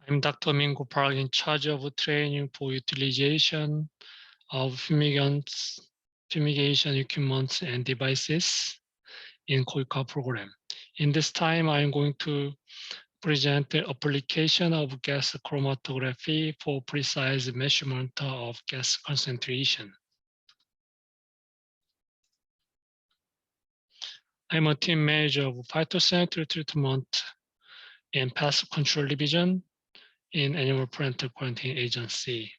I'm Dr. Mingo Park, in charge of training for utilization of fumigants, fumigation equipment and devices in COICA program. In this time, I'm going to present the application of gas chromatography for precise measurement of gas concentration. I'm a team manager of phytosanitary treatment and pest control division in Animal Parental Quarantine Agency.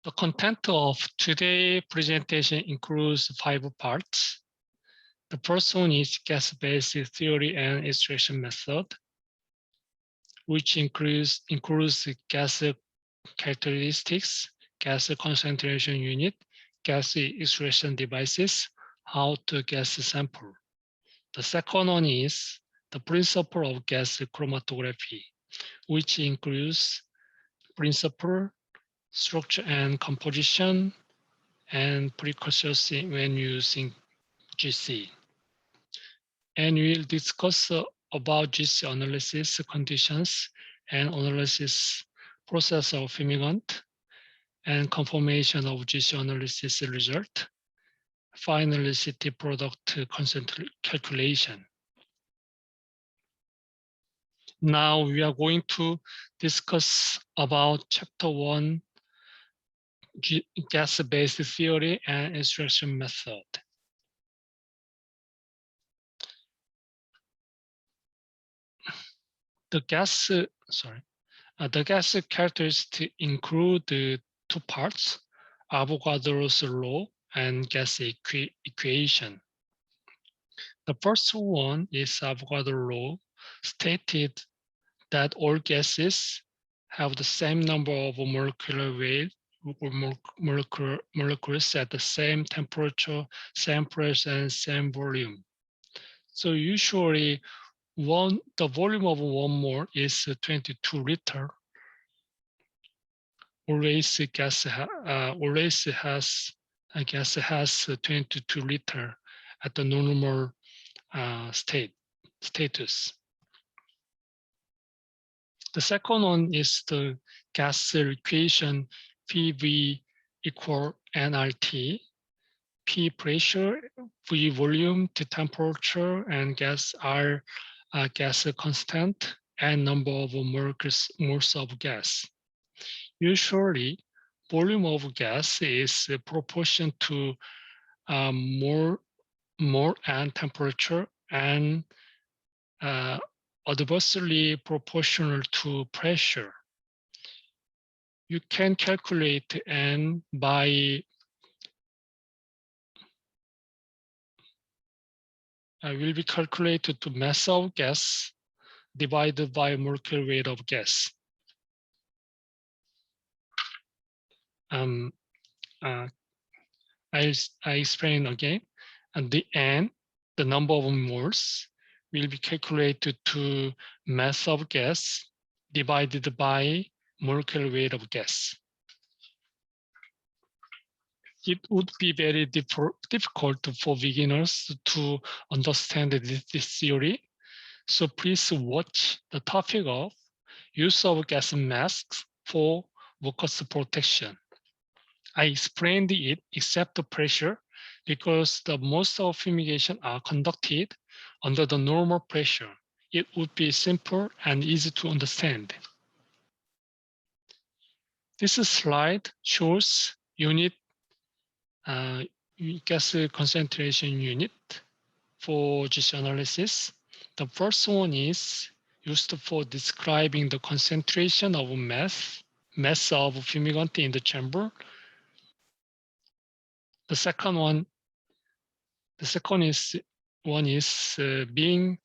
The content of today's presentation includes 5 parts. The first one is gas-based theory and extraction method, which includes gas characteristics, gas concentration unit, gas extraction devices, how to gas sample. The second one is the principle of gas chromatography, which includes principle, structure and composition, and precursors when using GC. And we'll discuss about GC analysis conditions and analysis process of fumigant and confirmation of GC analysis result. Finally, CT product calculation. Now we are going to discuss about chapter 1, gas-based theory and extraction method. The gas characteristics include the 2 parts, Avogadro's law and gas equation. The first one is Avogadro's law, stated that all gases have the same number of molecular weight or molecules at the same temperature, same pressure, and same volume. So usually the volume of 1 mole is 22 liter. Always gas has 22 liter at the normal status. The second one is the gas equation PV equal nRT. P pressure, V volume, T temperature, and gas R gas constant, and number of moles of gas. Usually, volume of gas is proportion to mole and temperature, and adversely proportional to pressure. You can calculate N by will be calculated to mass of gas divided by molecular weight of gas. I explain again. And the N, the number of moles, will be calculated to mass of gas divided by molecular weight of gas. It would be very difficult for beginners to understand this theory. So please watch the topic of use of gas masks for mucus protection. I explained it except the pressure because the most of fumigation are conducted under the normal pressure. It would be simple and easy to understand. This slide shows unit gas concentration unit for GC analysis. The first one is used for describing the concentration of mass of fumigant in the chamber. The second one is being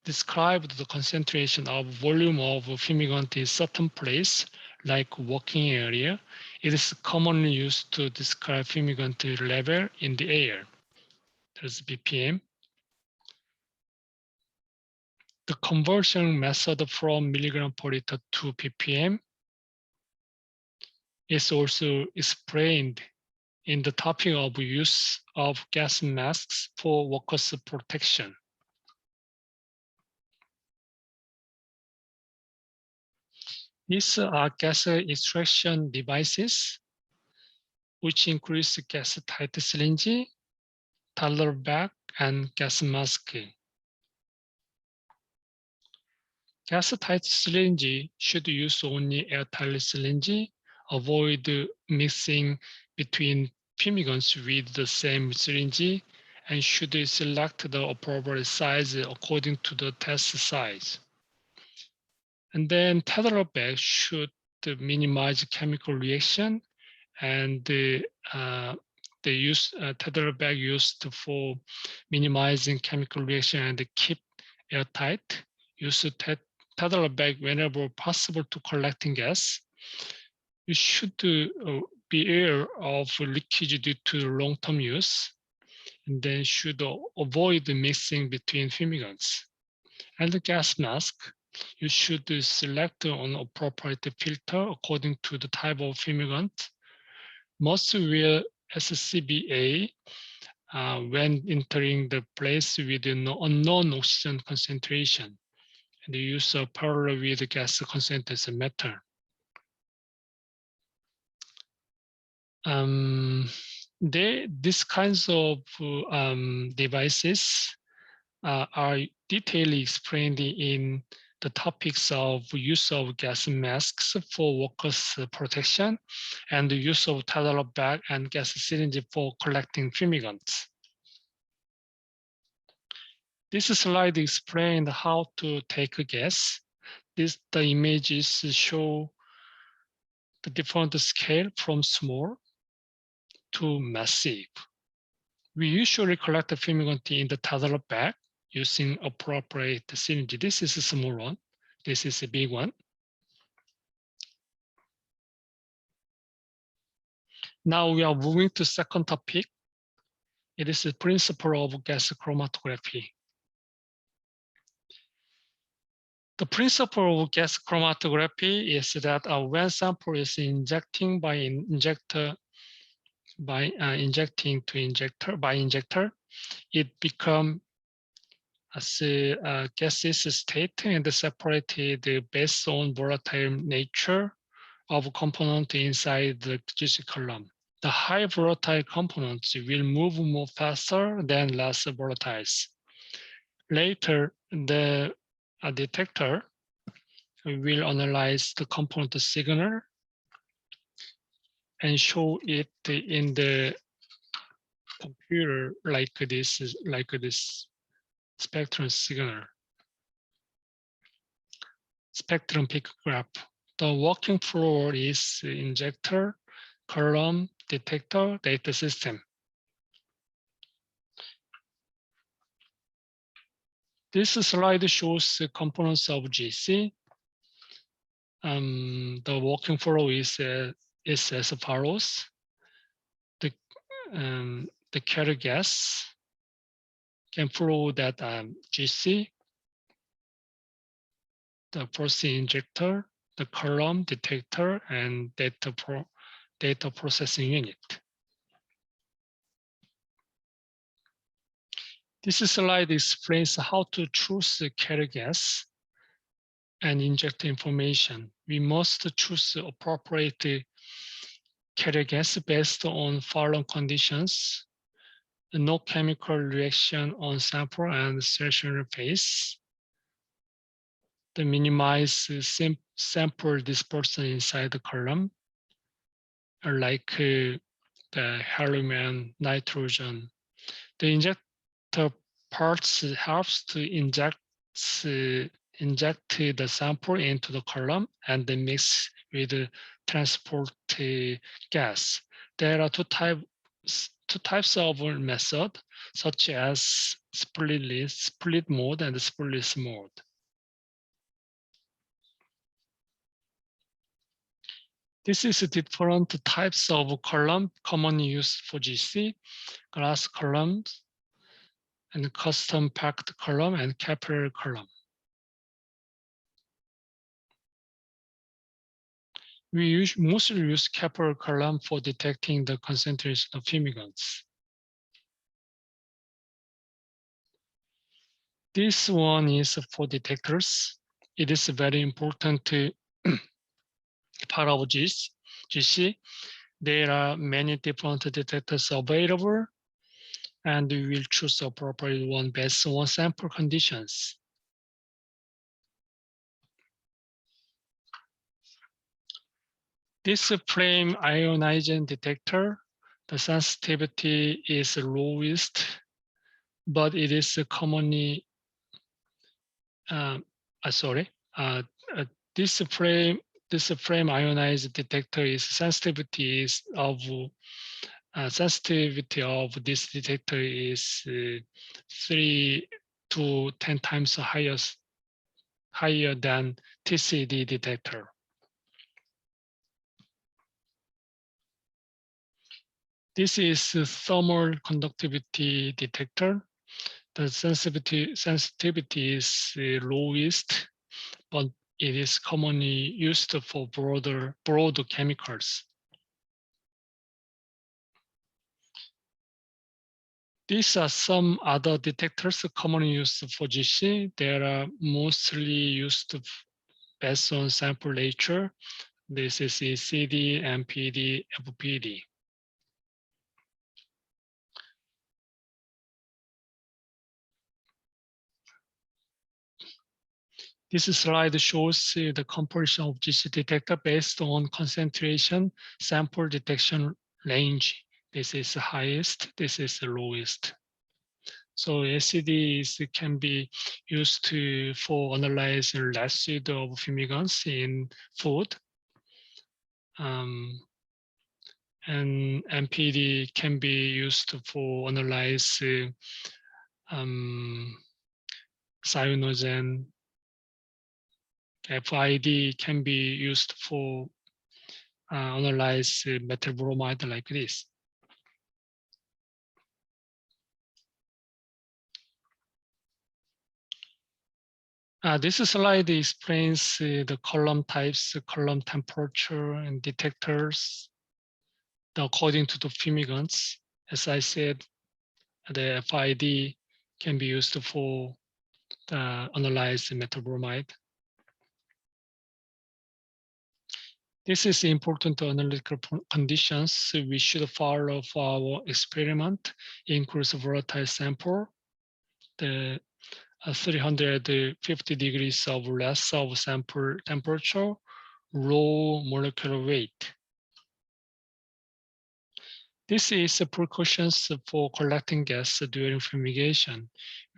described the concentration of volume of fumigant in certain place, like working area. It is commonly used to describe fumigant level in the air. There's BPM. The conversion method from milligram per liter to ppm is also explained in the topic of use of gas masks for workers' protection. These are gas extraction devices, which includes gas tight syringe, tumbler bag, and gas mask. Gas tight syringe should use only airtight syringe, avoid mixing between fumigants with the same syringe, and should select the appropriate size according to the test size. And then tether bag should minimize chemical reaction, and the tether bag used for minimizing chemical reaction and keep airtight. Use tether bag whenever possible to collecting gas. You should be aware of leakage due to long-term use, and then should avoid mixing between fumigants. And the gas mask, you should select an appropriate filter according to the type of fumigant. Must wear SCBA when entering the place with an unknown oxygen concentration, and the use of parallel with gas concentration method. These kinds of devices are detailedly explained in the topics of use of gas masks for workers' protection and the use of tether bag and gas syringe for collecting fumigants. This slide explains how to take gas. The images show the different scale from small to massive. We usually collect the fumigant in the tether bag using appropriate syringe. This is a small one. This is a big one. Now we are moving to second topic. It is the principle of gas chromatography. The principle of gas chromatography is that when sample is injecting by injector by injecting to injector by injector, it become as a gaseous state and separated based on volatile nature of component inside the GC column. The high volatile components will move more faster than less volatiles. Later, the detector will analyze the component signal and show it in the computer like this spectrum signal, spectrum picograph. The working flow is injector, column, detector, data system. This slide shows the components of GC. The working flow is as follows. The carrier gas can flow that GC, the first injector, the column, detector, and data processing unit. This slide explains how to choose the carrier gas and inject information. We must choose appropriate carrier gas based on following conditions: no chemical reaction on sample and selection phase, the minimize sample dispersal inside the column, like the helium and nitrogen. The injector parts helps to inject the sample into the column and then mix with the transport gas. There are two types of method, such as split mode and splitless mode. This is different types of column commonly used for GC: glass columns, and custom packed column, and capillary column. We mostly use capillary column for detecting the concentration of fumigants. This one is for detectors. It is very important part of GC. There are many different detectors available, and we will choose the appropriate one based on sample conditions. This flame ionization detector, the sensitivity is lowest, but it is commonly, this flame ionized detector is sensitivity of this detector is 3 to 10 times higher than TCD detector. This is a thermal conductivity detector. The sensitivity is lowest, but it is commonly used for broad chemicals. These are some other detectors commonly used for GC. They are mostly used based on sample nature. This is ECD, MPD, FPD. This slide shows the composition of GC detector based on concentration sample detection range. This is the highest, this is the lowest. So ACDs can be used for analyzing residue of fumigants in food. And MPD can be used for analyze cyanogen. FID can be used for analyze metal bromide like this. This slide explains the column types, column temperature, and detectors according to the fumigants. As I said, the FID can be used for analyze metal bromide. This is important analytical conditions we should follow for our experiment. Includes volatile sample, the 350 degrees of less of sample temperature, low molecular weight. This is a precautions for collecting gas during fumigation.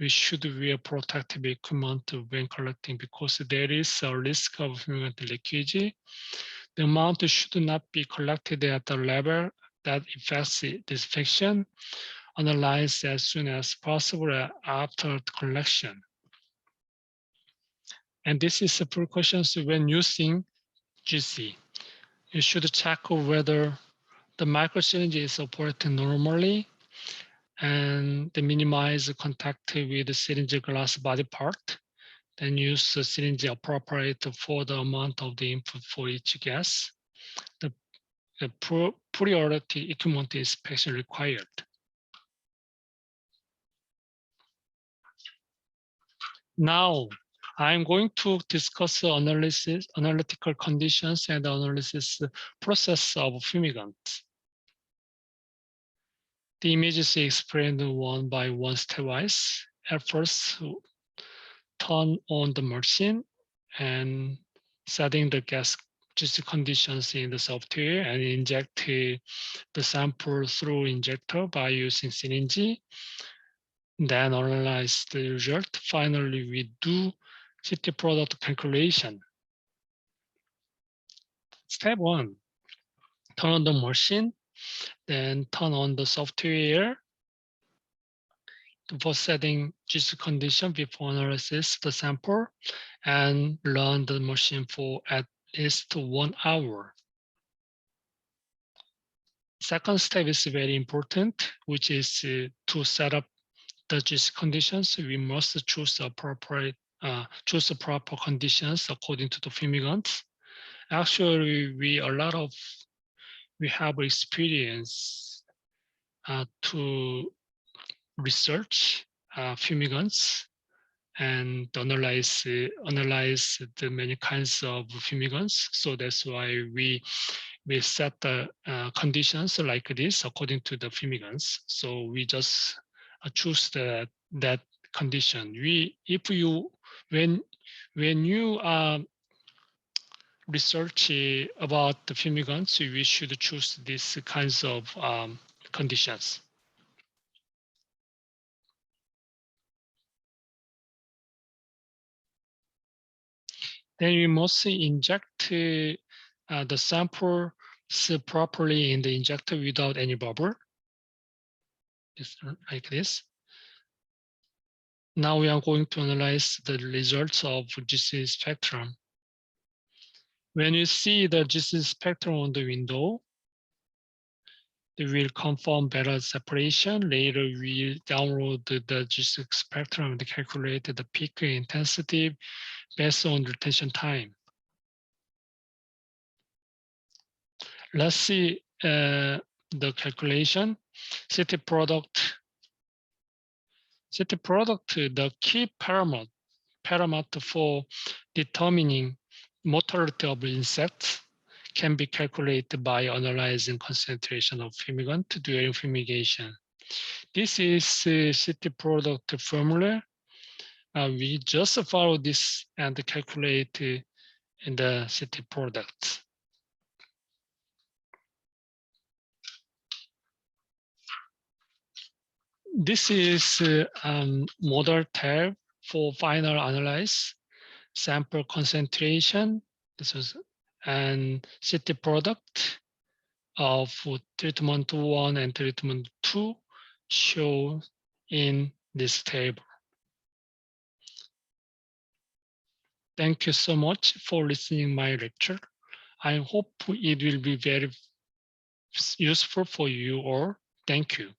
We should wear protective equipment when collecting because there is a risk of fumigant leakage. The amount should not be collected at a level that affects disinfection. Analyze as soon as possible after collection. And this is a precautions when using GC. You should check whether the microsyringe is operating normally and they minimize contact with the syringe glass body part. Then use the syringe appropriate for the amount of the input for each gas. The priority equipment inspection required. Now, I'm going to discuss analytical conditions and analysis process of fumigant. The images explained one by one stepwise. At first, turn on the machine and setting the gas conditions in the software and inject the sample through injector by using syringe. Then analyze the result. Finally, we do CT product calculation. Step 1, turn on the machine, then turn on the software for setting GC condition before analysis the sample and run the machine for at least 1 hour. Second step is very important, which is to set up the GC conditions. We must choose the appropriate choose the proper conditions according to the fumigants. Actually, we have experience to research fumigants, and analyze the many kinds of fumigants. So that's why we set the conditions like this according to the fumigants. So we just choose that condition. If you when you research about the fumigants, we should choose these kinds of conditions. Then we must inject the sample properly in the injector without any bubble. It's like this. Now we are going to analyze the results of GC spectrum. When you see the GC spectrum on the window, they will confirm better separation. Later, we download the GC spectrum and calculate the peak intensity based on retention time. Let's see the calculation. City product, the key parameter for determining mortality of insects can be calculated by analyzing concentration of fumigant during fumigation. This is city product formula. We just follow this and calculate in the city product. This is model tab for final analyze, sample concentration. This is and city product of treatment 1 and treatment 2 shown in this table. Thank you so much for listening my lecture. I hope it will be very useful for you all. Thank you.